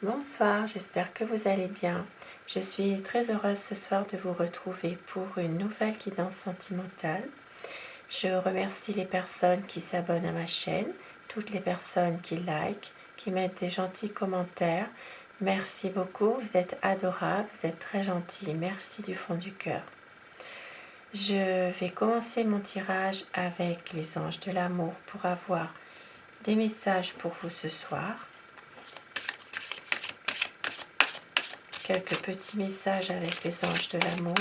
Bonsoir, j'espère que vous allez bien. Je suis très heureuse ce soir de vous retrouver pour une nouvelle guidance sentimentale. Je remercie les personnes qui s'abonnent à ma chaîne, toutes les personnes qui likent, qui mettent des gentils commentaires. Merci beaucoup, vous êtes adorables, vous êtes très gentils. Merci du fond du cœur. Je vais commencer mon tirage avec les anges de l'amour pour avoir des messages pour vous ce soir. Quelques petits messages avec les anges de l'amour.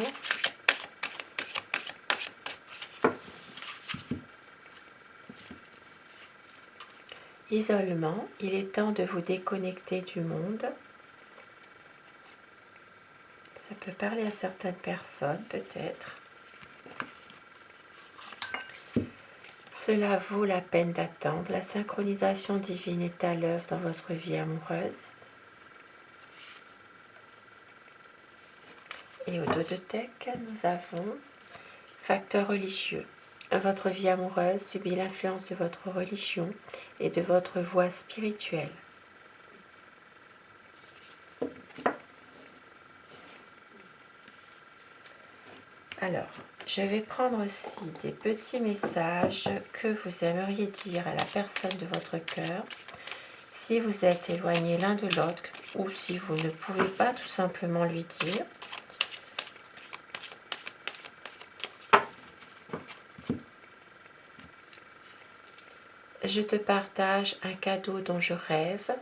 Isolement, il est temps de vous déconnecter du monde. Ça peut parler à certaines personnes, peut-être. Cela vaut la peine d'attendre. La synchronisation divine est à l'œuvre dans votre vie amoureuse. Et au dos de deck, nous avons facteur religieux. Votre vie amoureuse subit l'influence de votre religion et de votre voie spirituelle. Alors, je vais prendre aussi des petits messages que vous aimeriez dire à la personne de votre cœur si vous êtes éloignés l'un de l'autre ou si vous ne pouvez pas tout simplement lui dire. Je te partage un cadeau dont je rêve.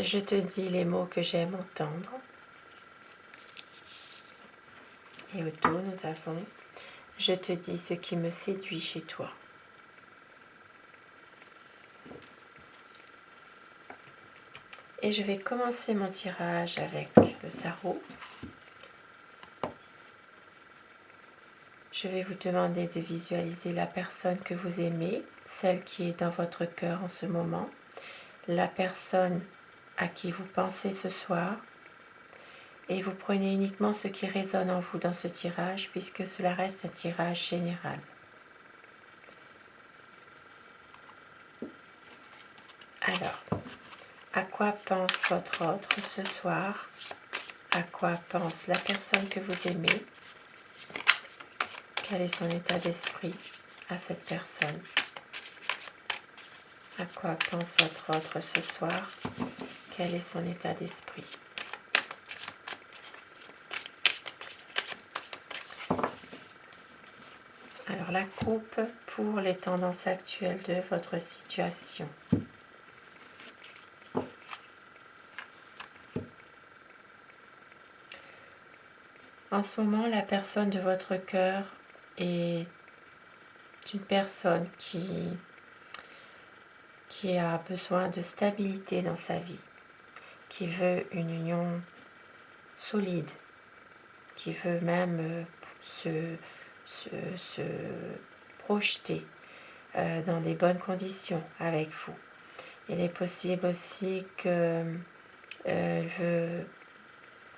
Je te dis les mots que j'aime entendre. Et au dos, nous avons « Je te dis ce qui me séduit chez toi ». Et je vais commencer mon tirage avec le tarot. Je vais vous demander de visualiser la personne que vous aimez, celle qui est dans votre cœur en ce moment, la personne à qui vous pensez ce soir, et vous prenez uniquement ce qui résonne en vous dans ce tirage, puisque cela reste un tirage général. Alors, à quoi pense votre autre ce soir? À quoi pense la personne que vous aimez? Quel est son état d'esprit à cette personne? À quoi pense votre autre ce soir? Quel est son état d'esprit? Alors la coupe pour les tendances actuelles de votre situation. En ce moment, la personne de votre cœur est une personne qui a besoin de stabilité dans sa vie, qui veut une union solide, qui veut même se projeter dans des bonnes conditions avec vous. Il est possible aussi qu'elle veut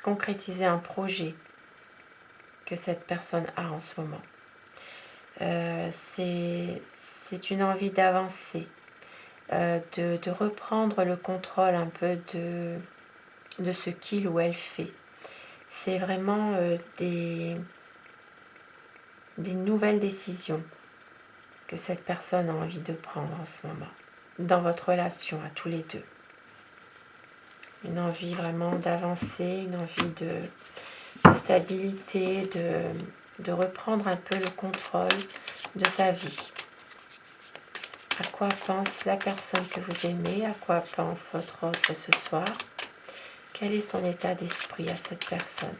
concrétiser un projet que cette personne a en ce moment. C'est une envie d'avancer, de reprendre le contrôle un peu de ce qu'il ou elle fait. C'est vraiment des nouvelles décisions que cette personne a envie de prendre en ce moment, dans votre relation à tous les deux. Une envie vraiment d'avancer, une envie de stabilité, de reprendre un peu le contrôle de sa vie. À quoi pense la personne que vous aimez? À quoi pense votre autre ce soir? Quel est son état d'esprit à cette personne?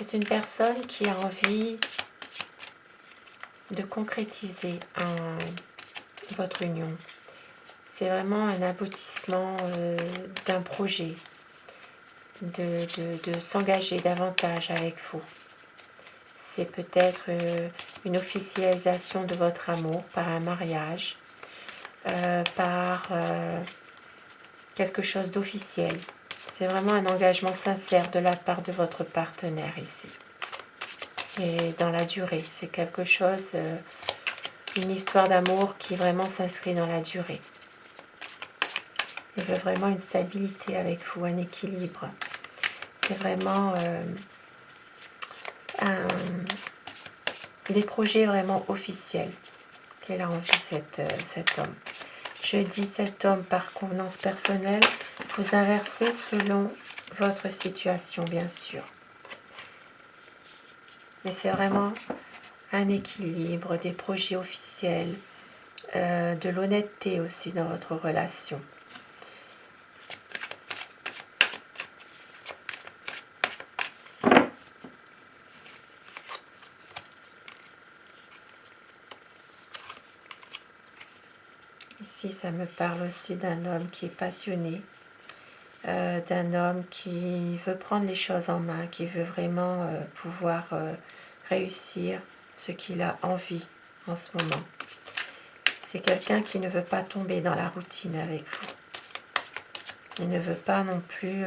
C'est une personne qui a envie de concrétiser votre union. C'est vraiment un aboutissement d'un projet, de s'engager davantage avec vous. C'est peut-être une officialisation de votre amour par un mariage, par quelque chose d'officiel. C'est vraiment un engagement sincère de la part de votre partenaire ici. Et dans la durée, c'est quelque chose, une histoire d'amour qui vraiment s'inscrit dans la durée. Il veut vraiment une stabilité avec vous, un équilibre. C'est vraiment des projets vraiment officiels qu'elle a envie, cet homme. Je dis cet homme par convenance personnelle, vous inversez selon votre situation, bien sûr. Mais c'est vraiment un équilibre, des projets officiels, de l'honnêteté aussi dans votre relation. Ici, ça me parle aussi d'un homme qui est passionné, d'un homme qui veut prendre les choses en main, qui veut vraiment pouvoir réussir ce qu'il a envie en ce moment. C'est quelqu'un qui ne veut pas tomber dans la routine avec vous. Il ne veut pas non plus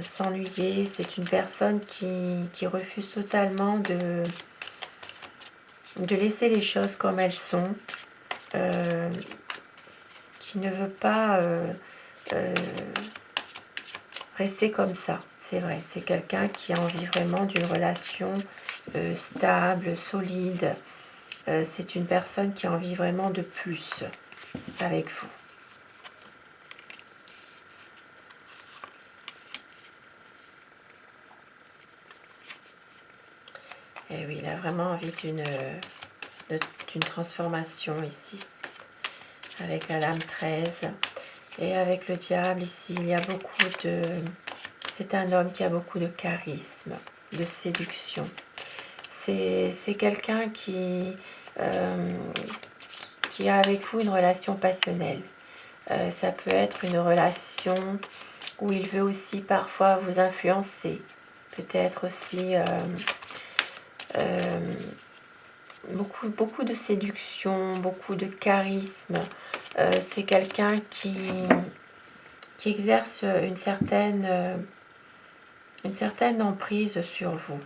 s'ennuyer. C'est une personne qui refuse totalement de laisser les choses comme elles sont, qui ne veut pas rester comme ça. C'est vrai, c'est quelqu'un qui a envie vraiment d'une relation stable, solide. C'est une personne qui a envie vraiment de plus avec vous. Et oui, il a vraiment envie d'une transformation ici. Avec la lame 13 et avec le diable ici, il y a beaucoup de... C'est un homme qui a beaucoup de charisme, de séduction. C'est quelqu'un qui a avec vous une relation passionnelle. Ça peut être une relation où il veut aussi parfois vous influencer. Peut-être aussi beaucoup de séduction, beaucoup de charisme. C'est quelqu'un qui exerce une certaine emprise sur vous.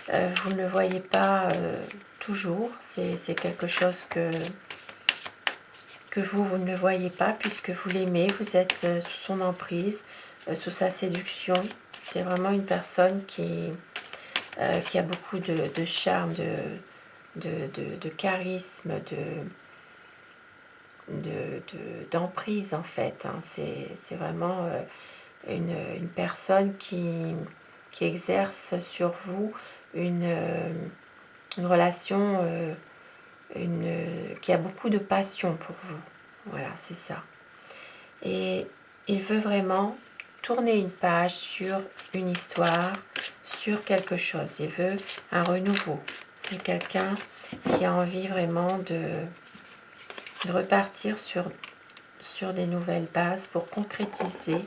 Vous ne le voyez pas toujours, c'est quelque chose que vous ne le voyez pas puisque vous l'aimez, vous êtes sous son emprise, sous sa séduction. C'est vraiment une personne qui a beaucoup de charme, de charisme, d'emprise en fait. Hein. C'est vraiment une personne qui exerce sur vous une relation qui a beaucoup de passion pour vous. Voilà, c'est ça. Et il veut vraiment tourner une page sur une histoire, sur quelque chose. Il veut un renouveau. C'est quelqu'un qui a envie vraiment de repartir sur des nouvelles bases pour concrétiser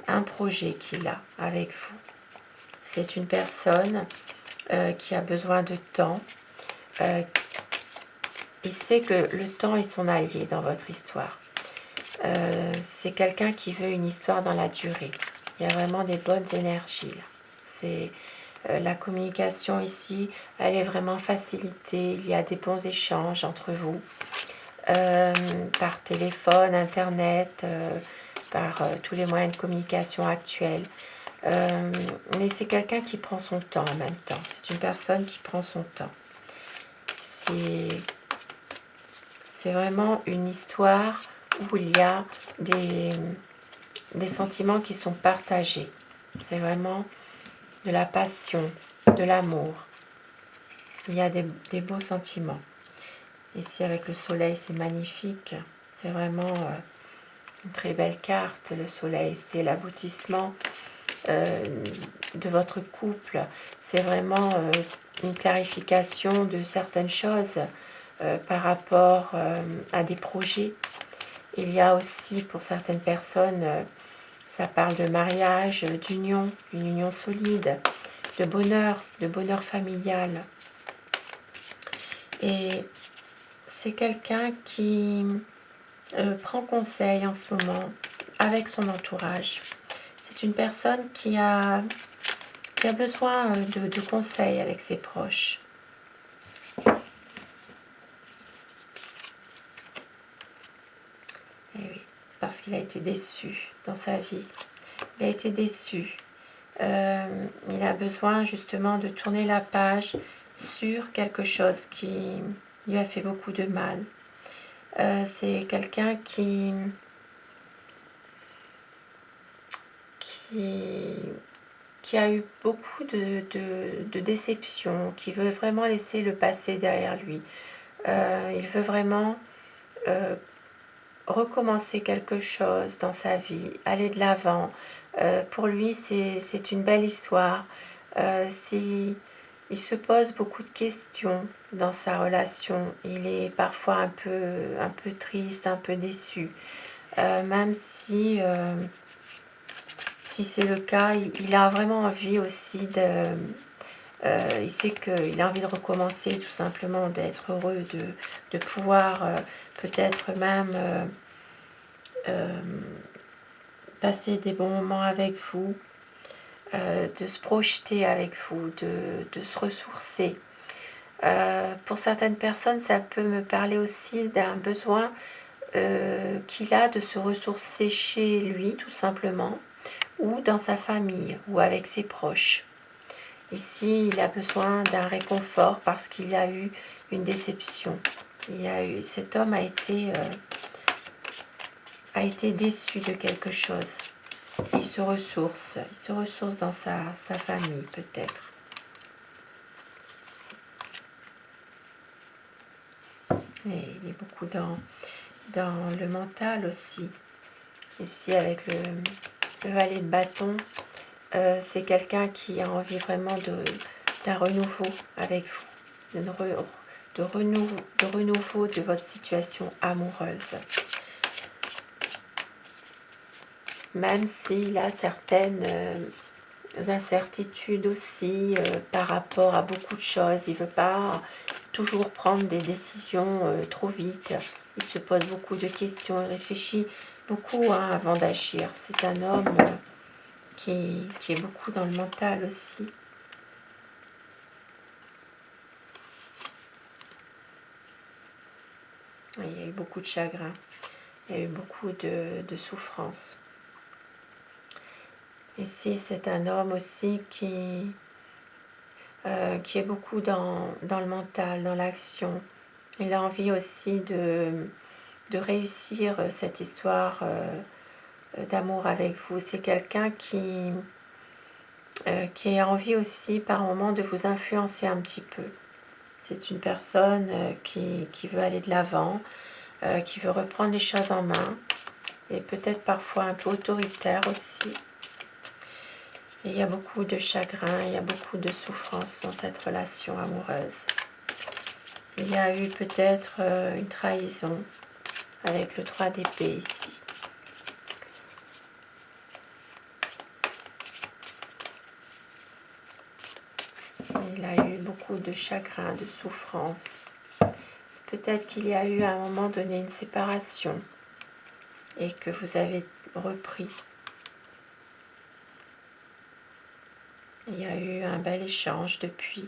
un projet qu'il a avec vous. C'est une personne qui a besoin de temps. Il sait que le temps est son allié dans votre histoire. C'est quelqu'un qui veut une histoire dans la durée. Il y a vraiment des bonnes énergies. C'est la communication ici, elle est vraiment facilitée. Il y a des bons échanges entre vous, par téléphone, internet, par tous les moyens de communication actuels. Mais c'est quelqu'un qui prend son temps en même temps. C'est une personne qui prend son temps. C'est vraiment une histoire où il y a des sentiments qui sont partagés. C'est vraiment de la passion, de l'amour. Il y a des beaux sentiments. Ici avec le soleil, c'est magnifique. C'est vraiment une très belle carte. Le soleil, c'est l'aboutissement de votre couple. C'est vraiment une clarification de certaines choses par rapport à des projets. Il y a aussi pour certaines personnes Ça parle de mariage, d'union, une union solide, de bonheur familial. Et c'est quelqu'un qui prend conseil en ce moment avec son entourage. C'est une personne qui a besoin de conseils avec ses proches. Et oui, parce qu'il a été déçu dans sa vie. Il a été déçu. Il a besoin justement de tourner la page sur quelque chose qui lui a fait beaucoup de mal. C'est quelqu'un qui a eu beaucoup de déceptions, qui veut vraiment laisser le passé derrière lui. Il veut vraiment recommencer quelque chose dans sa vie, aller de l'avant. Pour lui, c'est une belle histoire. Il se pose beaucoup de questions dans sa relation. Il est parfois un peu triste, un peu déçu. Même si c'est le cas, il a vraiment envie aussi il sait qu'il a envie de recommencer tout simplement, d'être heureux, de pouvoir peut-être même passer des bons moments avec vous, de se projeter avec vous, de se ressourcer. Pour certaines personnes, ça peut me parler aussi d'un besoin qu'il a de se ressourcer chez lui tout simplement, ou dans sa famille, ou avec ses proches. Ici, il a besoin d'un réconfort parce qu'il a eu une déception. Cet homme a été déçu de quelque chose. Il se ressource dans sa famille peut-être. Et il est beaucoup dans le mental aussi. Ici avec le valet de bâton, c'est quelqu'un qui a envie vraiment d'un renouveau avec vous, de renouveau de votre situation amoureuse. Même s'il a certaines incertitudes aussi par rapport à beaucoup de choses. Il ne veut pas toujours prendre des décisions trop vite. Il se pose beaucoup de questions, il réfléchit beaucoup avant d'agir. C'est un homme qui est beaucoup dans le mental aussi. Il y a eu beaucoup de chagrin, il y a eu beaucoup de souffrance. Ici, c'est un homme aussi qui est beaucoup dans le mental, dans l'action. Il a envie aussi de réussir cette histoire d'amour avec vous. C'est quelqu'un qui a envie aussi par moment de vous influencer un petit peu. C'est une personne qui veut aller de l'avant, qui veut reprendre les choses en main, et peut-être parfois un peu autoritaire aussi. Et il y a beaucoup de chagrin, il y a beaucoup de souffrance dans cette relation amoureuse. Il y a eu peut-être une trahison avec le 3 d'épée ici. Il a eu beaucoup de chagrin, de souffrance. Peut-être qu'il y a eu à un moment donné une séparation et que vous avez repris. Il y a eu un bel échange depuis.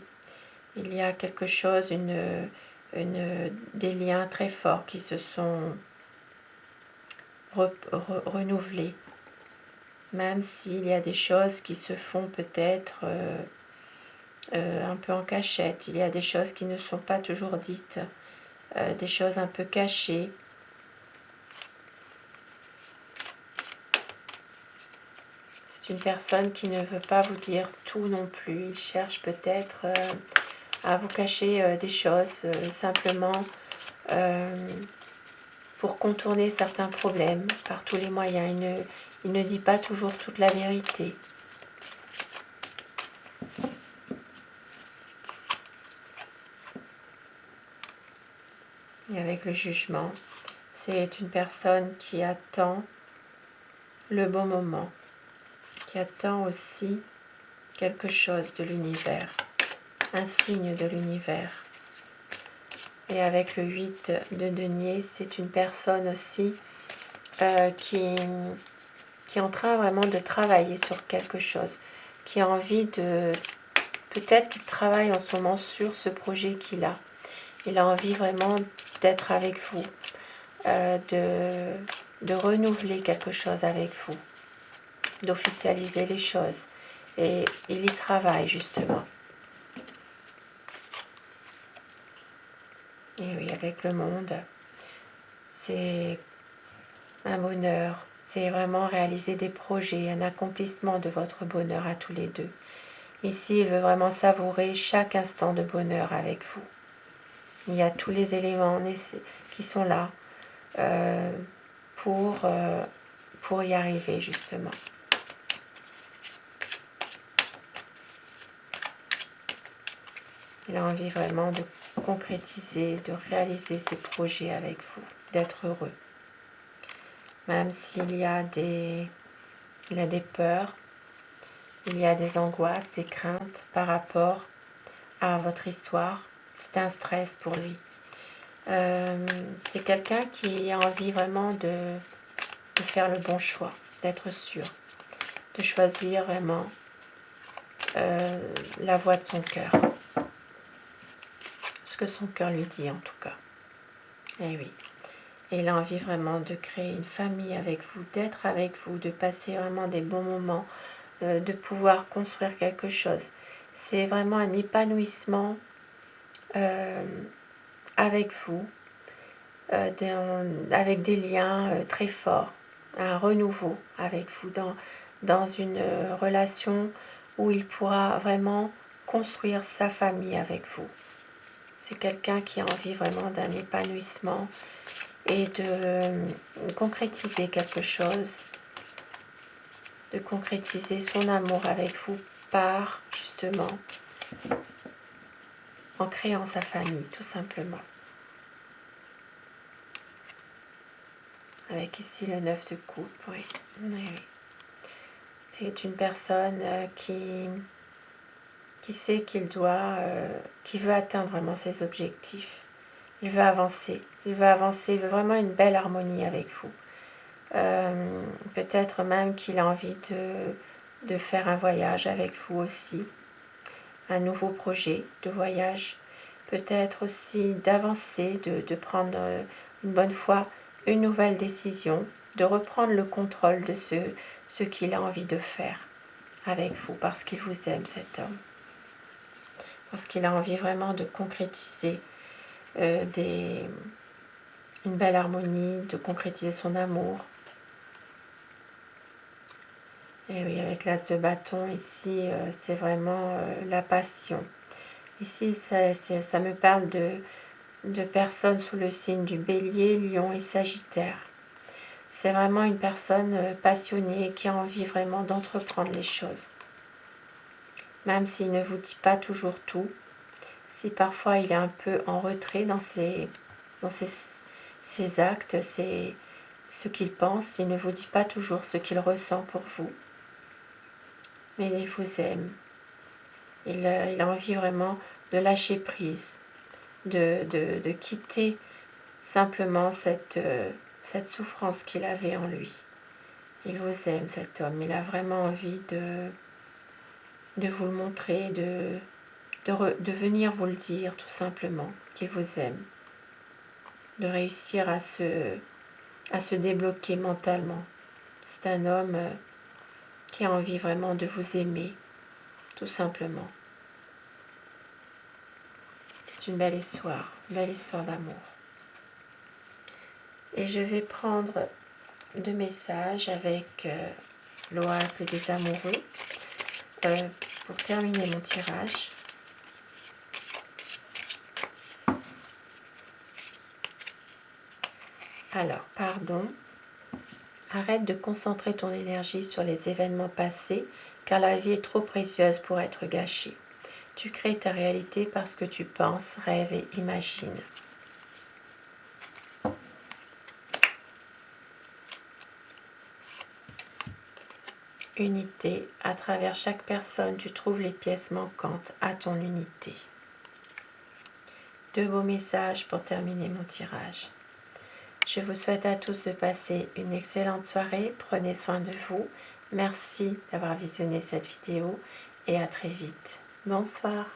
Il y a quelque chose, des liens très forts qui se sont renouvelés. Même s'il y a des choses qui se font peut-être un peu en cachette. Il y a des choses qui ne sont pas toujours dites, des choses un peu cachées. C'est une personne qui ne veut pas vous dire tout non plus. Il cherche peut-être à vous cacher des choses, simplement pour contourner certains problèmes par tous les moyens. Il ne dit pas toujours toute la vérité. Et avec le jugement, c'est une personne qui attend le bon moment, qui attend aussi quelque chose de l'univers, un signe de l'univers. Et avec le 8 de denier, c'est une personne aussi qui est en train vraiment de travailler sur quelque chose, qui a envie de... Peut-être qu'il travaille en ce moment sur ce projet qu'il a. Il a envie vraiment d'être avec vous, de renouveler quelque chose avec vous, d'officialiser les choses. Et il y travaille justement. Et oui, avec le monde, c'est un bonheur. C'est vraiment réaliser des projets, un accomplissement de votre bonheur à tous les deux. Ici, il veut vraiment savourer chaque instant de bonheur avec vous. Il y a tous les éléments qui sont là pour y arriver justement. Il a envie vraiment de concrétiser, de réaliser ses projets avec vous, d'être heureux. Même s'il y a des peurs, il y a des angoisses, des craintes par rapport à votre histoire. C'est un stress pour lui. C'est quelqu'un qui a envie vraiment de faire le bon choix, d'être sûr, de choisir vraiment la voie de son cœur. Ce que son cœur lui dit en tout cas. Et oui. Et il a envie vraiment de créer une famille avec vous, d'être avec vous, de passer vraiment des bons moments, de pouvoir construire quelque chose. C'est vraiment un épanouissement avec vous, avec des liens très forts, un renouveau avec vous dans une relation où il pourra vraiment construire sa famille avec vous. C'est quelqu'un qui a envie vraiment d'un épanouissement et de concrétiser quelque chose, de concrétiser son amour avec vous par justement en créant sa famille tout simplement. Avec ici le 9 de coupe, oui. Oui. C'est une personne qui sait qui veut atteindre vraiment ses objectifs. Il veut avancer, il veut vraiment une belle harmonie avec vous. Peut-être même qu'il a envie de faire un voyage avec vous aussi, un nouveau projet de voyage. Peut-être aussi d'avancer, de prendre une bonne fois une nouvelle décision, de reprendre le contrôle de ce qu'il a envie de faire avec vous, parce qu'il vous aime cet homme. Parce qu'il a envie vraiment de concrétiser une belle harmonie, de concrétiser son amour. Et oui, avec l'as de bâton, ici, c'est vraiment la passion. Ici, ça me parle de personnes sous le signe du Bélier, Lion et Sagittaire. C'est vraiment une personne passionnée qui a envie vraiment d'entreprendre les choses. Même s'il ne vous dit pas toujours tout, si parfois il est un peu en retrait dans ses actes, ce qu'il pense, il ne vous dit pas toujours ce qu'il ressent pour vous. Mais il vous aime. Il a envie vraiment de lâcher prise, de quitter simplement cette souffrance qu'il avait en lui. Il vous aime, cet homme. Il a vraiment envie de vous le montrer, de venir vous le dire tout simplement, qu'il vous aime. De réussir à se débloquer mentalement. C'est un homme qui a envie vraiment de vous aimer, tout simplement. C'est une belle histoire d'amour. Et je vais prendre 2 messages avec l'oracle des amoureux pour terminer mon tirage. Alors, pardon. Arrête de concentrer ton énergie sur les événements passés, car la vie est trop précieuse pour être gâchée. Tu crées ta réalité parce que tu penses, rêves et imagines. unité. À travers chaque personne, tu trouves les pièces manquantes à ton unité. 2 beaux messages pour terminer mon tirage. Je vous souhaite à tous de passer une excellente soirée. Prenez soin de vous. Merci d'avoir visionné cette vidéo et à très vite. Bonsoir.